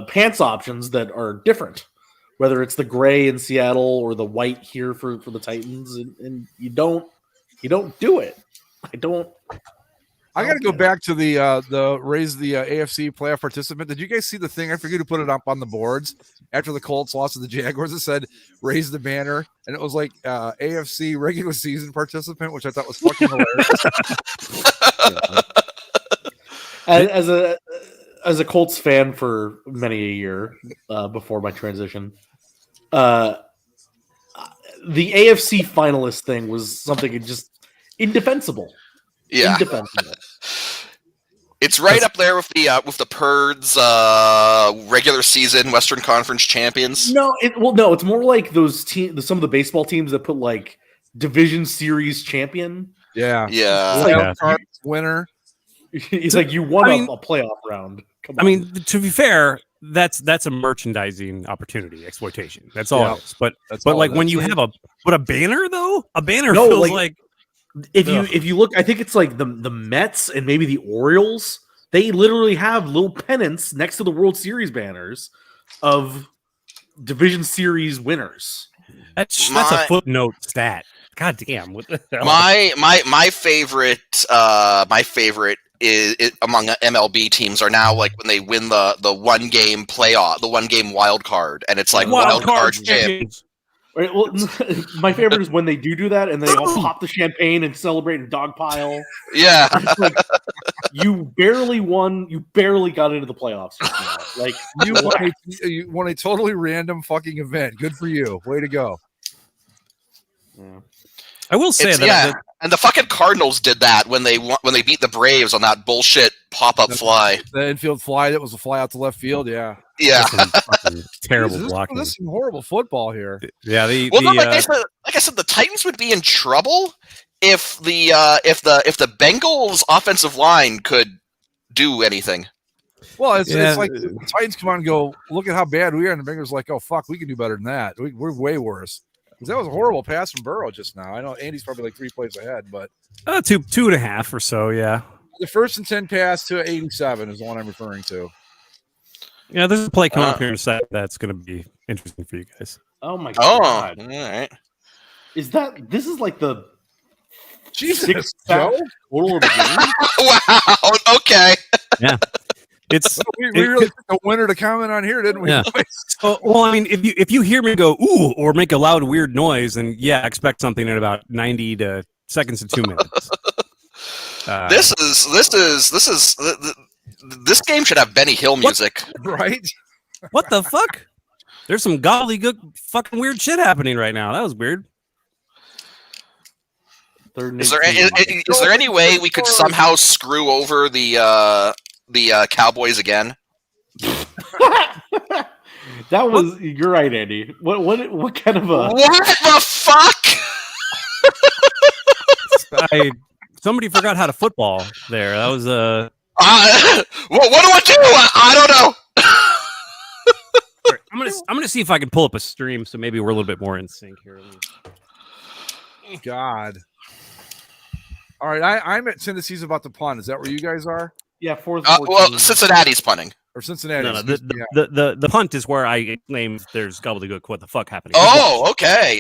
pants options that are different. Whether it's the gray in Seattle or the white here for the Titans, and you don't do it. I got to go back to the raise the AFC playoff participant. Did you guys see the thing? I forget who put it up on the boards after the Colts lost to the Jaguars. It said raise the banner, and it was like AFC regular season participant, which I thought was fucking hilarious. As a Colts fan for many a year before my transition, the AFC finalist thing was something just indefensible. Yeah, indefensible. It's right up there with the Purds regular season Western Conference champions. No, it's more like those some of the baseball teams that put like division series champion. Yeah. Winner. It's like you won a playoff round. I mean, to be fair, that's a merchandising opportunity exploitation. That's all it is. But like when you have a banner though, a banner feels like if you look, I think it's like the Mets and maybe the Orioles. They literally have little pennants next to the World Series banners of division series winners. That's a footnote stat. God damn! What the hell? My favorite is among MLB teams are now like when they win the one game playoff, the one game wild card, and it's like wild card champions. Right, well, my favorite is when they do that and they all pop the champagne and celebrate and dogpile. Yeah, like, you barely won. You barely got into the playoffs. Like you won a totally random fucking event. Good for you. Way to go. Yeah. I will say and the fucking Cardinals did that when they beat the Braves on that bullshit pop-up fly. The infield fly that was a fly out to left field. Yeah. Terrible blocking. This is some horrible football here. Yeah. Like I said, the Titans would be in trouble if the Bengals offensive line could do anything. Well, it's like the Titans come on and go, look at how bad we are, and the Bengals are like, oh fuck, we can do better than that. We're way worse. Because that was a horrible pass from Burrow just now. I know Andy's probably like 3 plays ahead, but 2.5 or so, yeah. The 1st and 10 pass to 87 is the one I'm referring to. Yeah, there's a play coming up here in a second that's going to be interesting for you guys. Oh my god! All right. This is like the Jesus Joe total of the game? Wow. Okay. Yeah. It's we really took a winner to comment on here, didn't we? Yeah. Well, I mean, if you hear me go ooh or make a loud weird noise, then expect something in about 90 seconds to 2 minutes. This game should have Benny Hill music. Right? What the fuck? There's some gobbledygook fucking weird shit happening right now. That was weird. Is there any way we could somehow screw over the Cowboys again? That was you're right, Andy. What kind of a what the fuck? Somebody forgot how to football there. That was what do I do? I don't know. I'm gonna see if I can pull up a stream, so maybe we're a little bit more in sync here. God. All right, I'm at Tennessee's about to punt. Is that where you guys are? Yeah, fourth. Well, Cincinnati's punting. Or Cincinnati. No, the punt is where I claim there's gobbledygook. What the fuck happening? Oh, okay.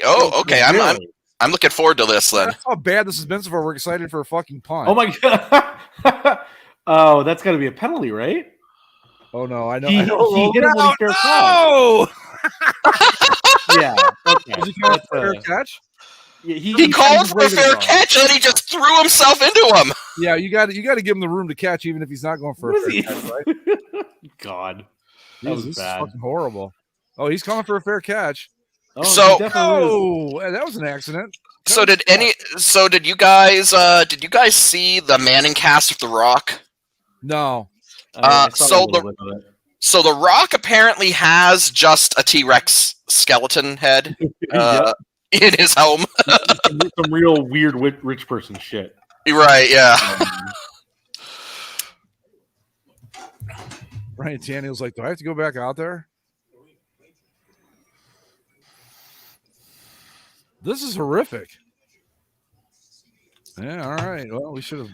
Really? I'm looking forward to this then. That's how bad this has been so far. We're excited for a fucking punt. Oh my god! Oh, that's got to be a penalty, right? Oh no, I know. He hit him when he fair caught. Yeah. Okay. Is he calling for a fair catch? Yeah, he called for a fair catch and then he just threw himself into him. Yeah, you got to give him the room to catch, even if he's not going for a fair catch, right? God, that was bad. Fucking horrible. Oh, he's calling for a fair catch. Oh, that was an accident. Did you guys see the Manning cast of The Rock? No. So The Rock apparently has just a T-Rex skeleton head in his home. Some real weird rich person shit. Right, yeah. Ryan Tannehill's like, do I have to go back out there? This is horrific. Yeah, all right. Well, we should have.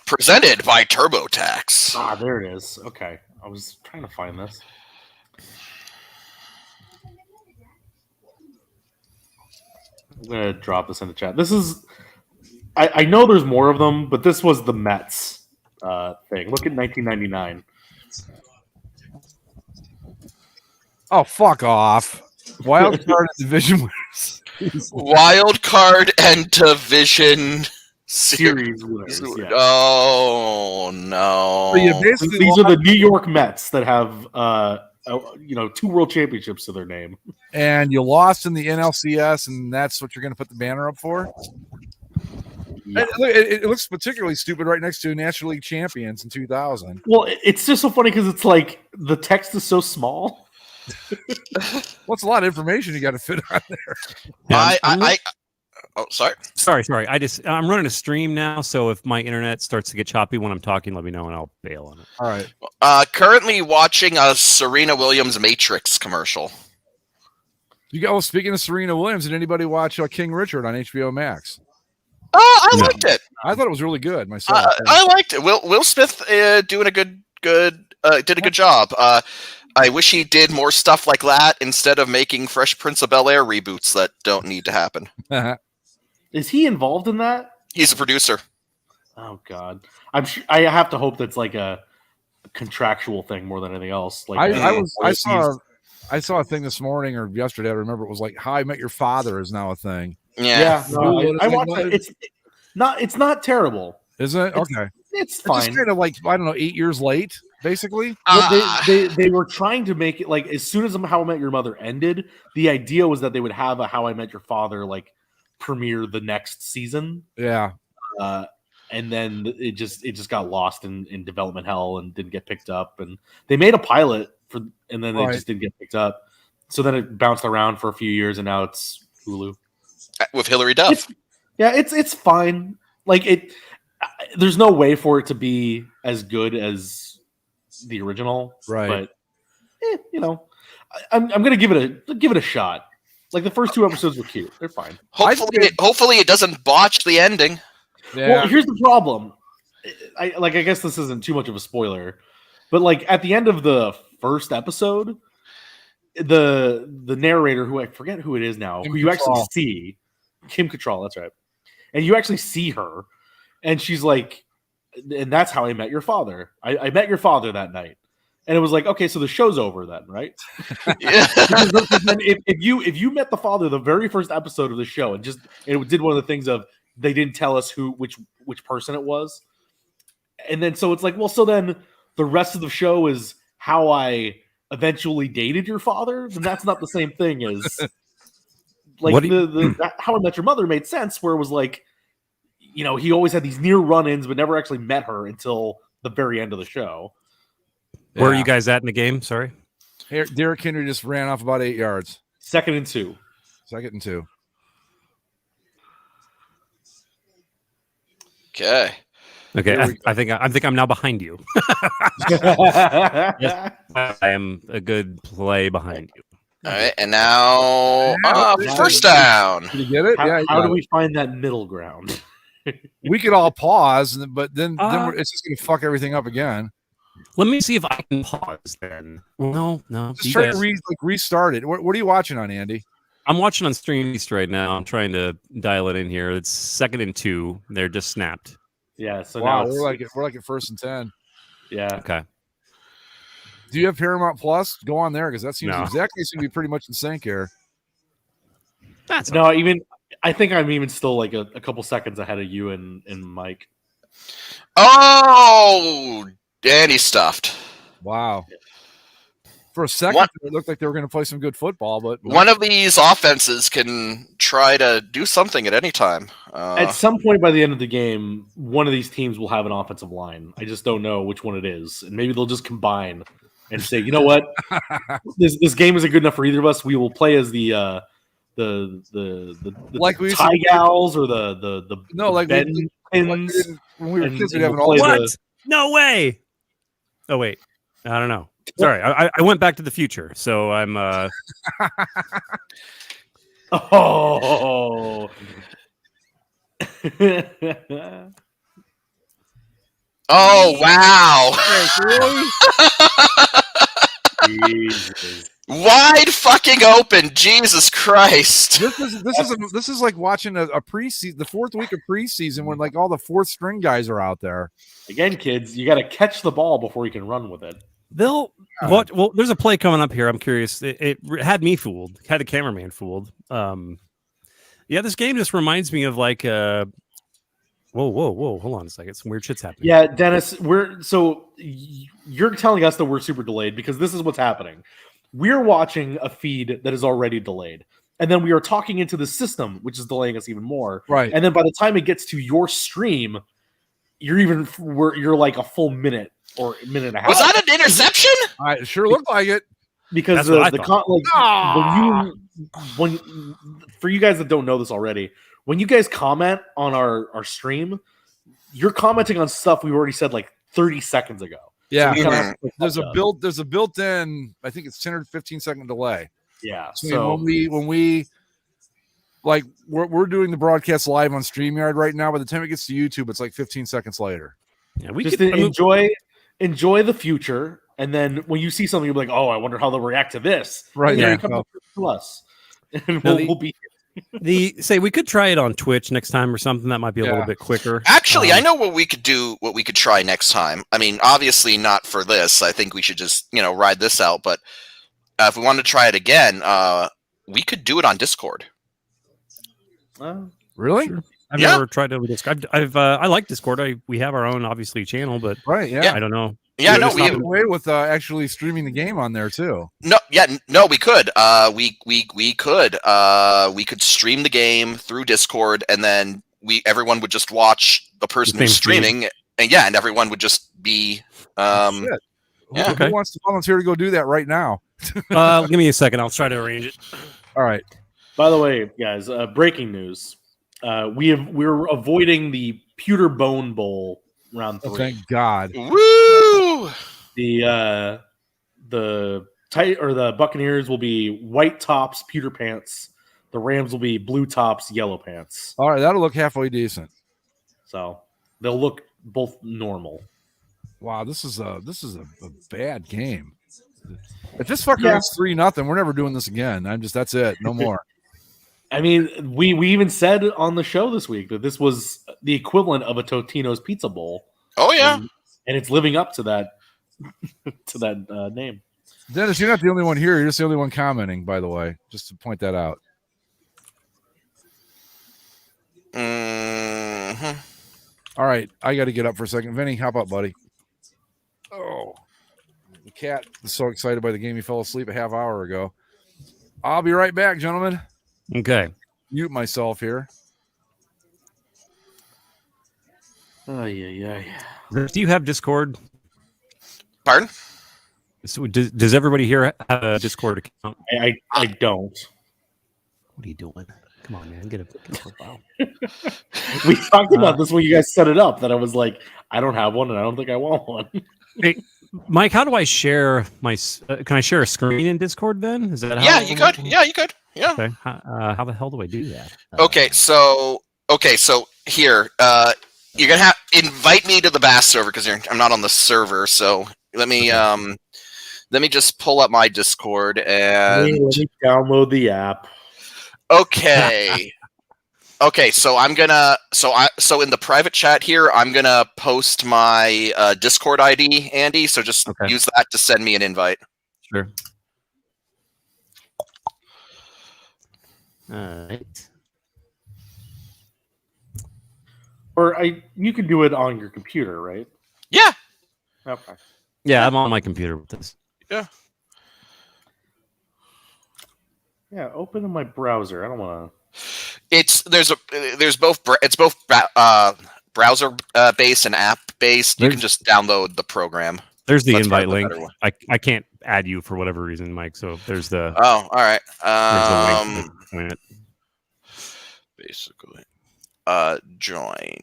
Presented by TurboTax. Ah, there it is. Okay. I was trying to find this. I'm going to drop this in the chat. This is... I know there's more of them, but this was the Mets thing. Look at 1999. Oh, fuck off. Wild card and division winners. Wild card and division series winners. Yeah. Oh, no. So these are the New York Mets that have 2 world championships to their name. And you lost in the NLCS, and that's what you're going to put the banner up for? Yeah. It looks particularly stupid right next to National League champions in 2000. Well, it's just so funny because it's like the text is so small. Well, it's a lot of information you got to fit on there. Yeah, sorry. Sorry. I'm running a stream now, so if my internet starts to get choppy when I'm talking, let me know and I'll bail on it. All right. Currently watching a Serena Williams Matrix commercial. Speaking of Serena Williams, did anybody watch King Richard on HBO Max? I liked it. I thought it was really good myself. I liked it. Will Smith did a good job. I wish he did more stuff like that instead of making Fresh Prince of Bel-Air reboots that don't need to happen. Is he involved in that? He's a producer. Oh God, I'm sure. I have to hope that's like a contractual thing more than anything else. Like I saw a thing this morning or yesterday. I remember it was like How I Met Your Father is now a thing. Yeah. No, I watched it. It's not terrible. Is it? Okay. It's fine. It's just kind of like, I don't know, 8 years late, basically. Well, they were trying to make it like as soon as How I Met Your Mother ended, the idea was that they would have a How I Met Your Father like premiere the next season. Yeah. And then it just got lost in development hell and didn't get picked up. And they made a pilot and then they just didn't get picked up. So then it bounced around for a few years and now it's Hulu. With Hilary Duff. It's fine. Like there's no way for it to be as good as the original, right? But I'm gonna give it a shot. Like the first 2 episodes were cute; they're fine. Hopefully, it doesn't botch the ending. Yeah. Well, here's the problem. I guess this isn't too much of a spoiler, but like at the end of the first episode, the narrator, who I forget who it is now, who you actually see, Kim Cattrall, that's right, and you actually see her. And she's like, and that's how I met your father. I met your father that night. And it was like, okay, so the show's over then, right? Yeah. if you met the father the very first episode of the show and it did one of the things of they didn't tell us which person it was. And then so it's like, well, so then the rest of the show is how I eventually dated your father. Then that's not the same thing as like How I Met Your Mother made sense, where it was like, you know, he always had these near run-ins, but never actually met her until the very end of the show. Where are you guys at in the game? Sorry. Derrick Henry just ran off about 8 yards. 2nd and 2. 2nd and 2. Okay. I think I'm now behind you. Yes, I am a good play behind you. All right, and now first down. Did you get it? How do we find that middle ground? We could all pause, but then it's just going to fuck everything up again. Let me see if I can pause then. No. Just try to restart it. What are you watching on, Andy? I'm watching on Stream East right now. I'm trying to dial it in here. It's 2nd and 2. They're just snapped. Yeah. So wow, now we're like at 1st and 10. Yeah. Okay. Do you have Paramount Plus? Go on there because that seems No. exactly to be pretty much in sync here. That's no. I think I'm even still like a couple seconds ahead of you and Mike. Oh, Danny stuffed. Wow. For a second, it looked like they were going to play some good football, but one of these offenses can try to do something at any time. At some point by the end of the game, one of these teams will have an offensive line. I just don't know which one it is, and maybe they'll just combine and say, you know what, this game isn't good enough for either of us. We will play as the like we Tie Gals or the Ben Pins. When we were kids, we'd have an what? No way. Oh wait, I don't know. Sorry, I went back to the future, so I'm. Oh. Oh wow! Jesus. Wide fucking open, Jesus Christ! This is like watching a preseason, the 4th week of preseason when like all the 4th string guys are out there. Again, kids, you got to catch the ball before you can run with it. Well, there's a play coming up here. I'm curious. It had me fooled. Had the cameraman fooled. Yeah, this game just reminds me of like whoa, hold on a second. Some weird shit's happening. Yeah, Dennis, you're telling us that we're super delayed because this is what's happening. We're watching a feed that is already delayed. And then we are talking into the system, which is delaying us even more. Right. And then by the time it gets to your stream, you're like a full minute or a minute and a half. Was that an interception? It sure looked like it. Because when for you guys that don't know this already, when you guys comment on our stream, you're commenting on stuff we already said like 30 seconds ago. Yeah, So there's a built-in, I think it's 10 or 15 second delay. Yeah. So when we like we're doing the broadcast live on StreamYard right now. By the time it gets to YouTube, it's like 15 seconds later. Yeah, we just could enjoy the future, and then when you see something, you'll be like, "Oh, I wonder how they'll react to this." Right? Yeah. Come up to us, and we'll be. We could try it on Twitch next time or something that might be a little bit quicker. Actually, I know what we could do. What we could try next time. I mean, obviously not for this. I think we should just ride this out. But if we wanted to try it again, we could do it on Discord. Really? Sure. I've never tried to Discord. I like Discord. We have our own obviously channel, but right, yeah. I don't know. Yeah, no, we have a way with actually streaming the game on there too. No, we could. We could stream the game through Discord, and then everyone would just watch the person who's streaming, and everyone would just be. Who wants to volunteer to go do that right now? Give me a second. I'll try to arrange it. All right. By the way, guys, breaking news: we're avoiding the Pewter Bone Bowl round 3. Oh, thank God. Woo! The Buccaneers will be white tops, pewter pants. The Rams will be blue tops, yellow pants. All right, that'll look halfway decent. So they'll look both normal. Wow, this is a bad game. If this fucker is 3-0, we're never doing this again. That's it. No more. I mean, we even said on the show this week that this was the equivalent of a Totino's Pizza Bowl. Oh yeah, and it's living up to that name. Dennis, you're not the only one here. You're just the only one commenting, by the way. Just to point that out. Mm-hmm. All right, I got to get up for a second. Vinny, how about, buddy? Oh, the cat is so excited by the game he fell asleep a half hour ago. I'll be right back, gentlemen. Okay. Mute myself here. Oh, yeah. Do you have Discord? Pardon? So does everybody here have a Discord account? I don't. What are you doing? Come on, man. Get a profile. We talked about this when you guys set it up. That I was like, I don't have one, and I don't think I want one. Hey, Mike, how do I share my? Can I share a screen in Discord? Then is that how? Yeah, you could. Yeah, you could. Yeah. Okay. How the hell do I do that? Okay, so here, you're gonna have invite me to the Bass server because I'm not on the server. So let me just pull up my Discord and Let me download the app. okay. Okay, so I'm gonna so in the private chat here, I'm gonna post my Discord ID, Andy. So just use that to send me an invite. Sure. All right. Or you can do it on your computer, right? Yeah. Okay. Yeah, I'm on my computer with this. Yeah. Yeah, open in my browser. I don't want to. It's both browser based and app based. You can just download the program. There's the That's invite probably link. the better one. I can't add you for whatever reason, Mike. So there's the. Oh, all right. There's the link. Basically, join.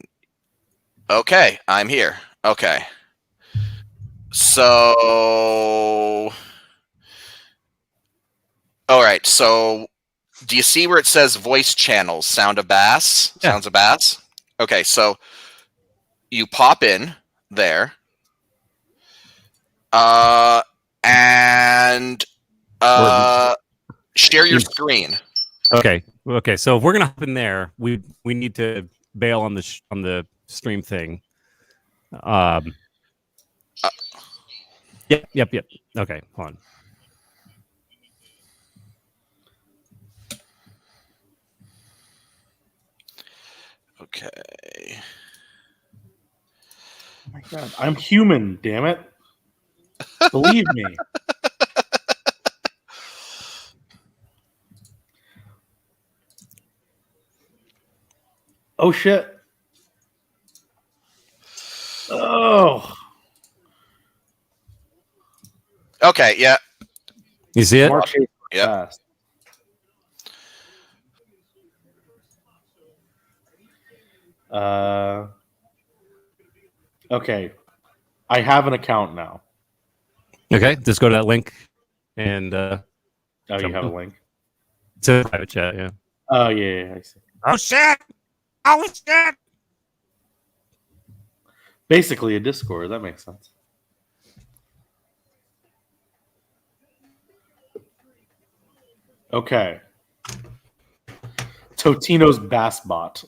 Okay, I'm here. Okay. So, all right. So, do you see where it says voice channels, sound of bass? Yeah. Sounds of bass? Okay, so you pop in there. And share your screen. Okay. So if we're gonna hop in there, we need to bail on the stream thing. Yep. Okay, hold on. Okay. Oh my God, I'm human. Damn it! Believe me. Oh shit! Oh. Okay. Yeah. You see it? Yeah. Okay. I have an account now. Okay, just go to that link and Oh, you have a link? to private chat, yeah. Oh, yeah, I see. Oh shit! Oh shit! Basically a Discord. That makes sense. Okay. Totino's Bass Bot.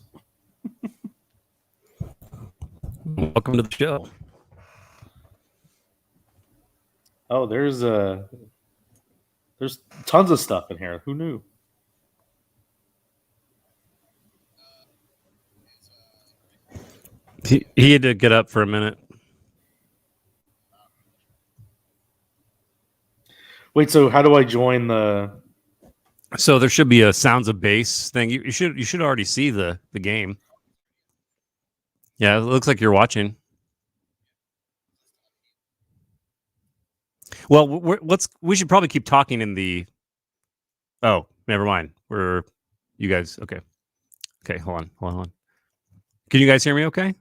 Welcome to the show. Oh, there's tons of stuff in here. Who knew? He had to get up for a minute. Wait, so how do I join the? So there should be a sounds of bass thing. You should already see the game. Yeah, it looks like you're watching. Well, we should probably keep talking in the. Oh, never mind. You guys okay? Okay, hold on. Can you guys hear me? Okay.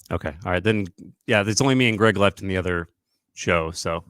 Okay. All right. Then, yeah. There's only me and Greg left in the other show, so